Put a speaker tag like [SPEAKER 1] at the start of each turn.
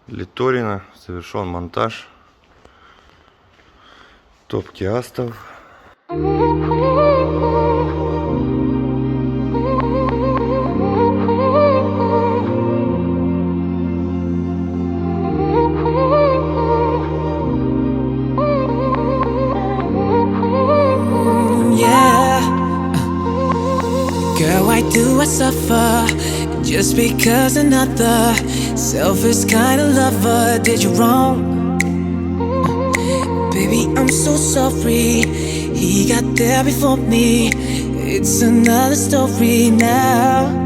[SPEAKER 1] Литорина. Совершен монтаж топки Астов.
[SPEAKER 2] Girl, why do I suffer just because another selfish kind of lover did you wrong? Baby, I'm so sorry. He got there before me. It's another story now.